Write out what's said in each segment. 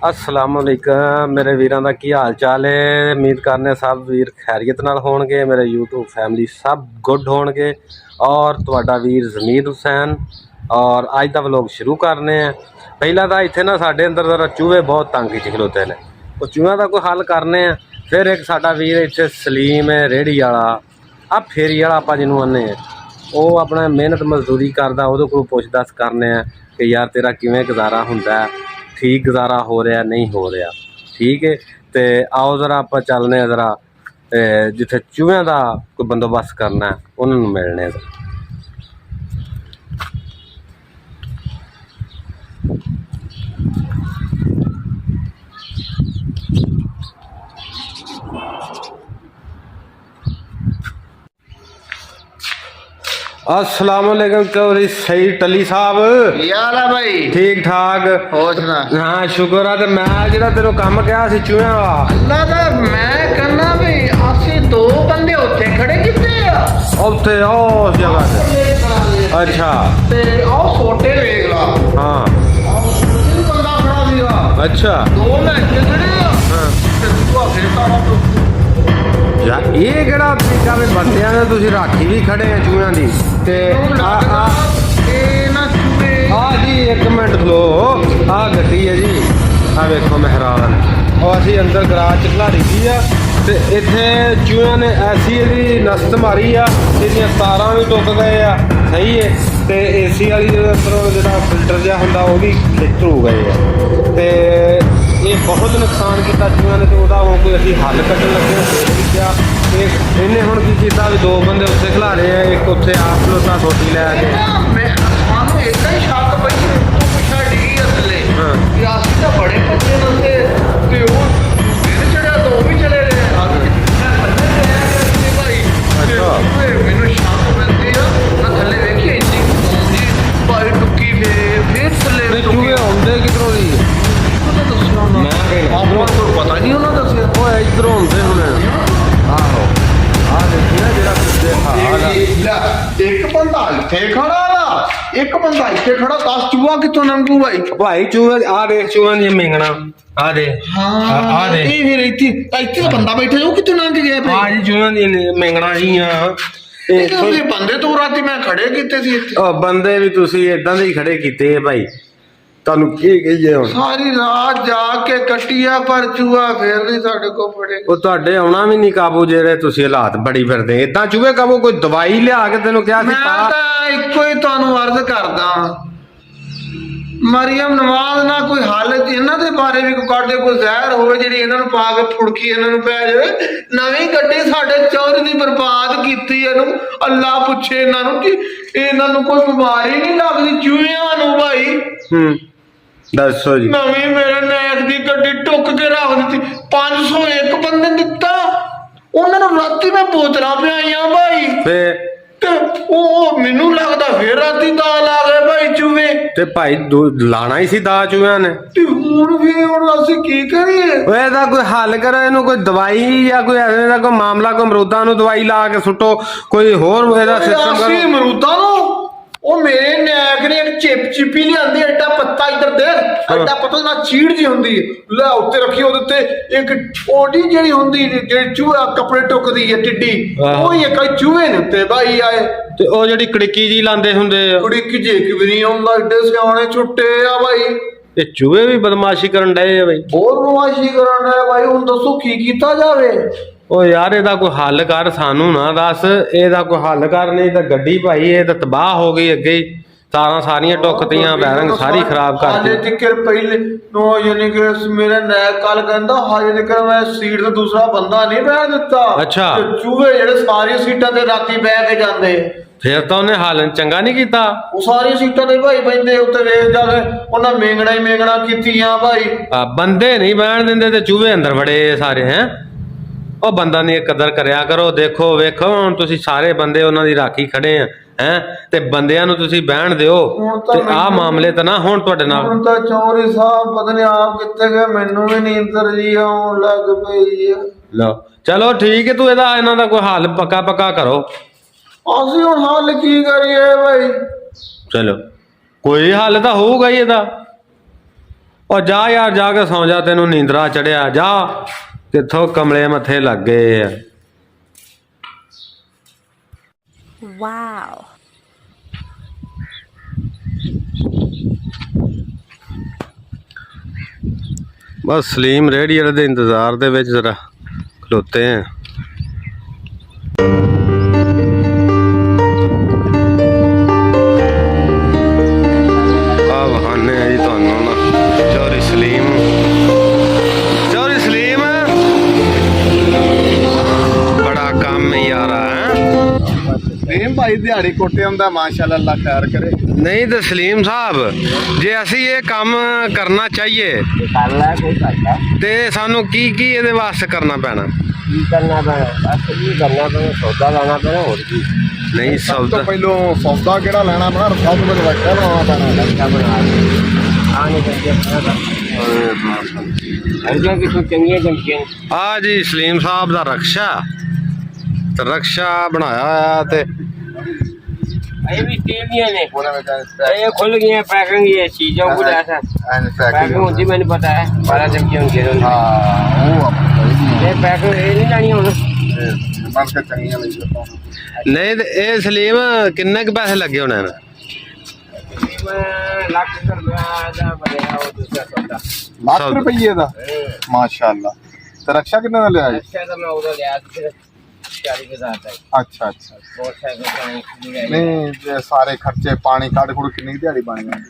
अस्सलाम वालेकुम मेरे वीरां दा की हाल चाल है। उम्मीद करने सब वीर खैरियत नाल होणगे, मेरे यूट्यूब फैमिली सब गुड होणगे और तुहाडा वीर ज़मीर हुसैन। और अज दा व्लॉग शुरू करने हैं। पहला तो इत्थे ना साडे अंदर जरा चूहे बहुत तंग खिच खलोते ने, वो चूहों का कोई हल करने हैं। फिर एक साडा वीर इत्थे सलीम है रेहड़ी वाला, आ फेरी वाला आपां जिन्हों आने हैं, वो अपना मेहनत मजदूरी करदा, उहदे कोल पुछ दस करने हैं कि यार तेरा किवें गुजारा हुंदा है, ठीक गुजारा हो रहा नहीं हो रहा। ठीक है, तो आओ ज़रा आप चलने ज़रा जिथे चूहों का कोई बंदोबस्त करना है उन्होंने मिलने। अस्सलाम वालेकुम चौधरी सईद अली साहब, यार है भाई ठीक ठाक हो सुना। हाँ शुक्र है। तो मैं जो तेन काम कहा चूहों का अल्लाह दा मैं कहना भी असि दो बंदे उत्थे खड़े किते आ उत्थे उस जगह से। अच्छा ते आओ फोटे वेख ला। हाँ बंदा खड़ा सीगा, अच्छा दो लड़के खड़े आ हाँ ते तू फिर तारा तो यार ये केड़ा तरीका भी बंदियां ने तुसीं राखी भी खड़े हैं चूहों की ते ए ना चूहे जी एक मिनट खलो। आ गड्डी है जी, आ वेखो मेहरान और असी अंदर गराज च खलारी दी आ ते इत्थे चूहों ने ऐसी इहदी नस्त मारी आ, इहदियां तारां भी टुक गए आ। सही है, ते एसी वाली अंदरों जिहड़ा फिल्टर जिहा हुंदा ओह भी खिच हो गए आ ते ये बहुत नुकसान किया चूहों ने। तो वह हुण कोई असीं हल कड्ढण लगे सोच भी किया ते इन्हें हुण की कीता भी दो बंदे उत्थे खिलारे आ, एक उत्थे आप खलोता सोटी लै के। मैं मानो इतना ही शक पई तू पिछा डिगी असले हाँ या असि तो बड़े बच्चे नसे ते वो फिर चढ़ा तो भी चले रहे आगे मैं बंदे ले आया भाई। अच्छा। मैनू शक पैंदी आ मैं थल्ले वेखी इंनी जी भाई टुक्की फिर थल्ले ते चूहे आउंदे किधरों दी? मैं कहना आपको तो पता नहीं उन्होंने दसिया ओए इधरों आउंदे हुणे। आहो आ देखी ना जेड़ा पिछले हाल आ। एक बंदा इत्थे खड़ा वा एक बंदा इत्थे खड़ा 10 चूहा कितों लंघू भाई। भाई चूहे आ देख चूहों दी मेंगना आ दे आ दे ਇਹ ਫਿਰ ਇੱਥੇ ਤਾਂ ਬੰਦਾ ਬੈਠਾ ਉਹ ਕਿੱਥੇ ਲੰਘ ਗਿਆ आ ਭਾਈ। जी चूहों दी मेंगना जी आ। ਇਹ ਬੰਦੇ ਤੋਂ ਰਾਤੀ ਮੈਂ ਖੜੇ ਕੀਤੇ ਸੀ ਇੱਥੇ ओ बंदे भी तुसी इदां दे ही खड़े कीते भाई, ਤੁਹਾਨੂੰ ਕੀ ਕਹੀਏ ਹੁਣ। ਸਾਰੀ ਰਾਤ ਜਾ ਕੇ ਕੱਟਿਆ ਪਰ ਚੂਹਾ ਫੇਰ ਨਹੀਂ ਸਾਡੇ ਕੋਲ ਫੜੇ। ਉਹ ਤੁਹਾਡੇ ਆਉਣਾ ਵੀ ਨਹੀਂ ਕਾਬੂ, ਜਿਹੜੇ ਤੁਸੀਂ ਹਾਲਾਤ ਬੜੀ ਫਿਰਦੇ ਇਦਾਂ ਚੂਹੇ ਕਾਬੂ। ਕੋਈ ਦਵਾਈ ਲਿਆ ਕੇ ਤੈਨੂੰ ਕਿਹਾ ਸੀ ਮੈਂ ਤਾਂ ਇੱਕੋ ਹੀ ਤੁਹਾਨੂੰ ਅਰਜ਼ ਕਰਦਾ ਮਰੀਮ ਨਵਾਜ਼ ਨਾ ਕੋਈ ਹਾਲਤ ਇਹਨਾਂ ਦੇ ਬਾਰੇ ਵੀ ਕੋਈ ਕੱਢਦੇ, ਕੋਈ ਜ਼ਹਿਰ ਹੋਵੇ ਜਿਹੜੀ ਇਹਨਾਂ ਨੂੰ ਪਾ ਕੇ ਫੁੜਕੀ ਇਹਨਾਂ ਨੂੰ ਪੈ ਜਾਵੇ। ਨਵੀਂ ਗੱਡੀ ਸਾਡੇ ਚੌਰ ਦੀ ਬਰਬਾਦ ਕੀਤੀ ਇਹਨੂੰ, ਅੱਲਾ ਪੁੱਛੇ ਇਹਨਾਂ ਨੂੰ ਕਿ ਇਹਨਾਂ ਨੂੰ ਕੋਈ ਬਿਮਾਰੀ ਨਹੀਂ ਲੱਗਦੀ ਚੂਹਿਆਂ ਨੂੰ ਭਾਈ। ਦੱਸੋ ਜੀ। ਨਵੀਂ ਮੇਰੇ ਨੈਕ ਦੀ ਗੱਡੀ ਟੁੱਕ ਕੇ ਰੱਖ ਦਿੱਤੀ। 501 ਬੰਦੇ ਨੇ ਦਿੱਤਾ ਉਹਨਾਂ ਨੂੰ ਰਾਤੀ ਮੈਂ ਬੋਤਲਾਂ ਪਿਆਈਆਂ ਭਾਈ ਫੇ ਤੇ ਉਹ ਮੈਨੂੰ ਲੱਗਦਾ ਫੇਰ ਰਾਤੀ ਦਾਲ ਆ ਗਏ ਭਾਈ ਚੂਹੇ ਤੇ ਭਾਈ ਲਾਣਾ ਹੀ ਸੀ ਦਾ ਚੂਹਿਆਂ ਨੇ। ਤੇ ਹੁਣ ਵੀ ਹੁਣ ਅਸੀਂ ਕੀ ਕਰੀਏ? ਓਏ ਇਹਦਾ ਕੋਈ ਹੱਲ ਕਰੋ, ਇਹਨੂੰ ਕੋਈ ਦਵਾਈ ਜਾਂ ਕੋਈ ਐਵੇਂ ਦਾ ਕੋਈ ਮਾਮਲਾ, ਕੋਈ ਅਮਰੂਦਾਂ ਨੂੰ ਦਵਾਈ ਲਾ ਕੇ ਸੁੱਟੋ, ਕੋਈ ਹੋਰ ਇਹਦਾ ਸਿਸਟਮ ਕਰੋ। ਅਸੀਂ ਅਮਰੂਦਾਂ ਨੂੰ ਉਹ ਮੇਰੇ ਨੈਕ ਨੇ ਇੱਕ ਚਿਪੀ ਲਿਆਂਦੀ, ਐਡਾ ਪੱਤਾ ਇੱਧਰ ਦੇ ਐਡਾ ਪੱਤਾ ਨਾਲ ਚੀੜ ਜੀ ਹੁੰਦੀ ਲੈ ਉੱਤੇ ਰੱਖੀ, ਉਹਦੇ ਉੱਤੇ ਇੱਕ ਓਡੀ ਜਿਹੜੀ ਹੁੰਦੀ ਜਿਹੜੀ ਚੂਹਾ ਕੱਪੜੇ ਟੁੱਕਦੀ ਹੈ ਟਿੱਡੀ, ਉਹ ਹੀ ਇੱਕ ਚੂਹੇ ਨੇ ਉੱਤੇ ਭਾਈ ਆਏ। ਤੇ ਉਹ ਜਿਹੜੀ ਕੜਕੀ ਜੀ ਲਾਉਂਦੇ ਹੁੰਦੇ ਆ, ਕੁੜੀ ਕਿ ਜੇ ਕਿ ਵੀ ਨਹੀਂ ਆਉਂਦਾ, ਐਡੇ ਸਿਆਣੇ ਛੁੱਟੇ ਆ ਭਾਈ। ਇਹ ਚੂਹੇ ਵੀ ਬਦਮਾਸ਼ੀ ਕਰਨ ਡਏ ਆ ਬਈ, ਬਹੁਤ ਬਦਮਾਸ਼ੀ ਕਰਨ ਡਏ ਭਾਈ। ਹੁਣ ਦੱਸੋ ਕੀ ਕੀਤਾ ਜਾਵੇ? ਉਹ ਯਾਰ ਇਹਦਾ ਕੋਈ ਹੱਲ ਕਰ, ਸਾਨੂੰ ਨਾ ਦੱਸ ਇਹਦਾ ਕੋਈ ਹੱਲ ਕਰ, ਨਹੀਂ ਤਾਂ ਗੱਡੀ ਭਾਈ ਇਹ ਤਾਂ ਤਬਾਹ ਹੋ ਗਈ, ਅੱਗੇ ਹੀ ਤਾਰਾਂ ਸਾਰੀਆਂ ਟੁੱਕਤੀਆਂ, ਬੈਰਿੰਗ ਸਾਰੀ ਖਰਾਬ ਕਰਤੀ। ਹਾਲੇ ਤੱਕ ਪਹਿਲੇ ਨੋ ਯਾਨੀ ਕਿ ਮੇਰਾ ਨੈਕ ਕਾਲ ਕਹਿੰਦਾ ਹਾਲੇ ਤੱਕ ਮੈਂ ਸੀਟ ਤੇ ਦੂਸਰਾ ਬੰਦਾ ਨਹੀਂ ਬੈਠ ਦਿੱਤਾ। ਅੱਛਾ। ਤੇ ਚੂਹੇ ਜਿਹੜੇ ਸਾਰੀਆਂ ਸੀਟਾਂ ਤੇ ਰਾਤੀ ਬਹਿ ਕੇ ਜਾਂਦੇ, ਫਿਰ ਤਾਂ ਉਹਨੇ ਹੱਲ ਚੰਗਾ ਨਹੀਂ ਕੀਤਾ। ਉਹ ਸਾਰੀਆਂ ਸੀਟਾਂ ਤੇ ਭਾਈ ਬੈਠੇ ਉੱਤੇ ਵੇਖ ਜਾ ਕੇ ਉਹਨਾਂ ਮੇਂਗਣਾ ਹੀ ਮੇਂਗਣਾ ਕੀਤੀਆਂ ਭਾਈ। ਬੰਦੇ ਨਹੀਂ ਬਹਿਣ ਦਿੰਦੇ ਤੇ ਚੂਹੇ ਅੰਦਰ ਵੜੇ ਸਾਰੇ। ਹੈ ਉਹ ਬੰਦਾ ਦੀ ਕਦਰ ਕਰਿਆ ਕਰੋ। ਦੇਖੋ ਵੇਖੋ ਹੁਣ ਤੁਸੀਂ ਸਾਰੇ ਬੰਦੇ ਉਹਨਾਂ ਦੀ ਰਾਖੀ ਖੜੇ ਆ ਹੈ, ਤੇ ਬੰਦਿਆਂ ਨੂੰ ਤੁਸੀਂ ਬਹਿਣ ਦਿਓ ਤੇ ਆਹ ਮਾਮਲੇ ਤਾਂ ਨਾ ਹੁਣ ਤੁਹਾਡੇ ਨਾਲ। ਹੁਣ ਤਾਂ ਚੌਧਰੀ ਸਾਹਿਬ ਪਤਾ ਨਹੀਂ ਆਪ ਕਿੱਥੇ ਗਏ, ਮੈਨੂੰ ਵੀ ਨੀਂਦਰ ਜੀ ਆਉਣ ਲੱਗ ਪਈ ਆ। ਲਓ ਚਲੋ ਠੀਕ ਹੈ, ਤੂੰ ਇਹਦਾ ਇਹਨਾਂ ਦਾ ਕੋਈ ਹੱਲ ਪੱਕਾ ਕਰੋ। ਅਸੀਂ ਹੁਣ ਹੱਲ ਕੀ ਕਰੀਏ ਭਾਈ? ਚਲੋ ਕੋਈ ਹੱਲ ਤਾਂ ਹੋਊਗਾ ਹੀ ਇਹਦਾ। ਉਹ ਜਾ ਯਾਰ, ਜਾ ਕੇ ਸੌਂ ਜਾ, ਤੈਨੂੰ ਨੀਂਦਰਾ ਚੜਿਆ। ਜਾ, ਕਿੱਥੋਂ ਕਮਲੇ ਮੱਥੇ ਲੱਗ ਗਏ ਆ। Wow. ਬਸ ਸਲੀਮ ਰੇਹੜੀ ਵਾਲੇ ਦੇ ਇੰਤਜ਼ਾਰ ਦੇ ਵਿੱਚ ਜ਼ਰਾ ਖਲੋਤੇ ਆ। ਆ ਬਹਾਨੇ ਆ ਜੀ ਤੁਹਾਨੂੰ ਨਾ ਚੌਰੀ ਸਲੀਮ ਬੜਾ ਕੰਮ ਯਾਰਾ ਹੈ। ਸਲੀਮ ਭਾਈ ਦਿਹਾੜੀ ਕੋਟੇ ਹੁੰਦਾ, ਮਾਸ਼ਾਅੱਲਾ, ਅੱਲਾ ਖੈਰ ਕਰੇ। ਨਹੀਂ ਤੇ ਸਲੀਮ ਸਾਹਿਬ, ਜੇ ਅਸੀਂ ਇਹ ਕੰਮ ਕਰਨਾ ਚਾਹੀਏ ਤੇ ਸਾਨੂੰ ਕੀ ਕੀ ਇਹਦੇ ਵਾਸਤੇ ਕਰਨਾ ਪੈਣਾ? करना पैना बस ये करना पैना सौदा लाना पैना और की ਨਹੀਂ ਸਭ ਤੋਂ ਸੌਦਾ ਪਹਿਲੋਂ ਸੌਦਾ ਕਿਹੜਾ ਲੈਣਾ ਪੈਣਾ? ਸਭ ਤੋਂ ਪਹਿਲਾਂ ਰੱਖਿਆ ਲਾਉਣਾ ਪੈਣਾ। लड़का बना आने करके लड़कियों की कुछ चंगी चमकियाँ ਆ ਜੀ ਸਲੀਮ ਸਾਹਿਬ ਦਾ ਰਕਸ਼ਾ ਤੇ ਰਕਸ਼ਾ ਬਣਾਇਆ ਹੋਇਆ ਤੇ ये भी तेल दिए ने ये खुल गए हैं पैकिंग ये चीजों को ऐसा पैकिंग होती मैंने पता है 12 चमकियाँ उनके ਹਾਂ ਉਹ ये पैकिंग ये नहीं जानी होना ਮਨ ਕੇ ਚੰਗੀਆਂ ਲਈ ਜਾਂਦਾ। ਨਹੀਂ ਤੇ ਇਹ ਸਲੀਮ ਕਿੰਨੇ ਕੁ ਪੈਸੇ ਲੱਗੇ ਹੋਣੇ ਨੇ? लाख रुपया बनेगा वो दूसरा सौदा ਲੱਖ ਰੁਪਏ ਦਾ ਮਾਸ਼ਾਅੱਲਾ। ਤੇ ਰਕਸ਼ਾ ਕਿੰਨੇ ਦਾ ਲਿਆ ਜੀ? अच्छा तो मैं उधर लिया फिर 40 के साथ है ਅੱਛਾ ਅੱਛਾ। मोटरसाइकिल का ਨਹੀਂ ਜੇ ਸਾਰੇ ਖਰਚੇ ਪਾਣੀ ਕੱਢ ਕੁੜ ਕਿੰਨੀ ਕੁ ਦਿਹਾੜੀ ਬਣ ਜਾਂਦੀ?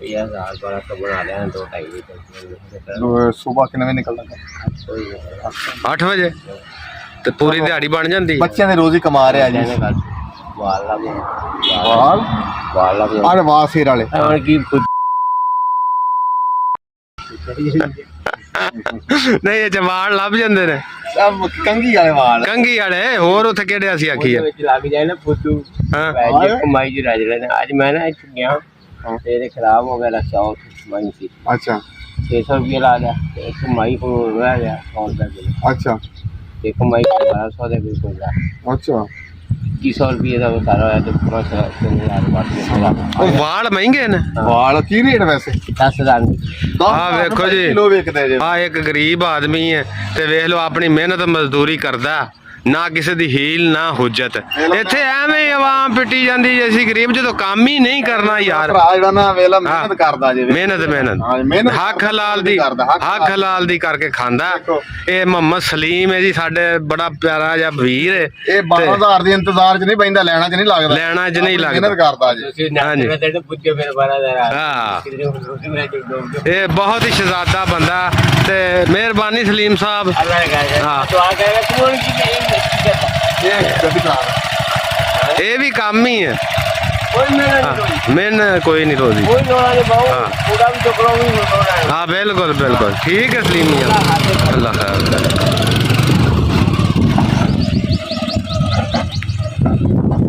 50,000 बड़ा तो बना लिया 2-2.5 ਸਵੇਰ ਕਿੰਨੇ ਵਜੇ ਨਿਕਲਦਾ? 8 ਵਜੇ ਤੇ ਪੂਰੀ ਦਿਹਾੜੀ ਬਣ ਜਾਂਦੀ? ਬੱਚਿਆਂ ਦੇ ਰੋਜ਼ ਹੀ ਕਮਾ ਰਿਹਾ ਜੀ। वाला ਵਾਲ वाला ਆਹ ਵਾਹ ਸਿਰ ਵਾਲੇ और की खुद ਨਹੀਂ ਇਹ ਜਵਾੜ ਲੱਭ ਜਾਂਦੇ ਨੇ ਸਭ ਕੰਗੀ ਵਾਲੇ ਵਾਲ। ਕੰਗੀ ਵਾਲੇ ਹੋਰ ਉੱਥੇ ਕਿਹੜੇ ਅਸੀਂ ਆਖੀਏ? लग जाए ना फुद्दू ਹਾਂ कमाई जी राज लेना आज मैं ना गया तेरे खराब हो गया रखा वहीं से ਅੱਛਾ 600 रुपये ला लिया एक कमाई को रह गया 100 रुपये किलो ਅੱਛਾ एक कमाई 1200 दे बिल्कुल ਅੱਛਾ। 200 रुपये का सारा है तो 5,000 बात ਉਹ ਵਾਲ ਮਹਿੰਗੇ ਨੇ। ਵਾਲ ਕੀ ਰੇਟ ਵੈਸੇ? 10,000 ਆਹ ਵੇਖੋ ਜੀ। ਕਿਲੋ ਵੇਚਦੇ ਜੇ। ਆ ਇੱਕ ਗਰੀਬ ਆਦਮੀ ਹੈ ਤੇ ਵੇਖ ਲਓ ਆਪਣੀ ਮਿਹਨਤ ਮਜ਼ਦੂਰੀ ਕਰਦਾ, ਨਾ ਕਿਸੇ ਦੀ ਹੀਲ ਨਾ ਹੁਜਤ। ਇੱਥੇ ਐਵੇਂ ਹੀ ਆਵਾਮ ਪਿੱਟੀ ਜਾਂਦੀ ਜੇ ਅਸੀਂ ਗਰੀਬ, ਜਦੋਂ ਕੰਮ ਹੀ ਨਹੀਂ ਕਰਨਾ ਯਾਰ। ਭਰਾ ਜਿਹੜਾ ਨਾ ਵੇਲਾ ਮਿਹਨਤ ਕਰਦਾ ਜੇ। ਮਿਹਨਤ ਹਾਂ, ਮਿਹਨਤ ਹੱਕ ਹਲਾਲ ਦੀ ਕਰਦਾ, ਹੱਕ ਹਲਾਲ ਦੀ ਕਰਕੇ ਖਾਂਦਾ। ਇਹ ਮੁਹੰਮਦ ਸਲੀਮ ਹੈ ਜੀ, ਸਾਡੇ ਬੜਾ ਪਿਆਰਾ ਜਿਹਾ ਵੀਰ ਹੈ। ਇਹ 12,000 ਦੇ ਇੰਤਜ਼ਾਰ 'ਚ ਨਹੀਂ ਬੈਂਦਾ, ਲੈਣਾ 'ਚ ਨਹੀਂ ਲੱਗਦਾ। ਲੈਣਾ 'ਚ ਨਹੀਂ ਲੱਗਦਾ। ਮਿਹਨਤ ਕਰਦਾ ਜੇ। ਹਾਂਜੀ। पूछो मेरे 12,000 ਹਾਂ, अल्लाह ਇਹ ਬਹੁਤ ਹੀ ਸ਼ਹਜ਼ਾਦਾ ਬੰਦਾ ਤੇ ਮਿਹਰਬਾਨੀ ਸਲੀਮ ਸਾਹਿਬ। ने कहा हाँ। तो आ गया तू उनकी ਇਹ ਕਦੀ ਕਰਾ ਇਹ ਵੀ ਕੰਮ ਹੀ ਹੈ। कोई मेरा नहीं ਮਿਹਨਤ ਕੋਈ ਨਹੀਂ ਰੋਜ਼ੀ। कोई लोड़ा नहीं हाँ। बहु पूरा भी टुकड़ा भी लोड़ा है हाँ बिल्कुल बिल्कुल ठीक है सलीम मियां।